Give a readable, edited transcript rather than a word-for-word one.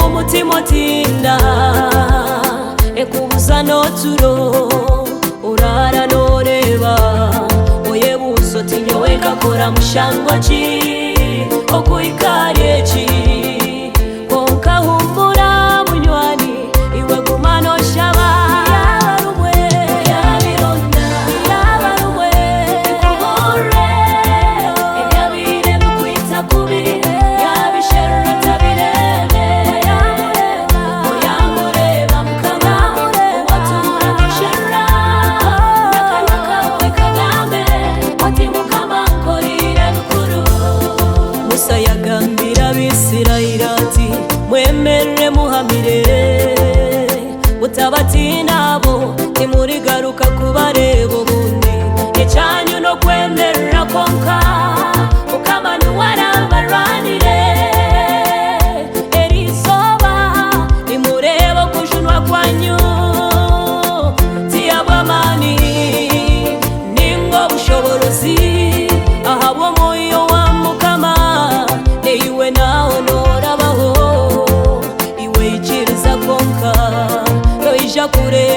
umutima utinda ekubuza n'oturo urara noreba oye buso tinyowe kakora mushangwa ki okuyikare ki konka humbura munywani iwe gumano shaba mwemere muhamire mutabatinabo nimurigaruka kubarebo bundi ecyanyu no kwemerera konka ukamani warabaranire erisoba nimureba kujunwa kwanyu tiyabamani ningo bushoborozi ahabwo moyo wa mukama neiwe naho norabaho konka loija kure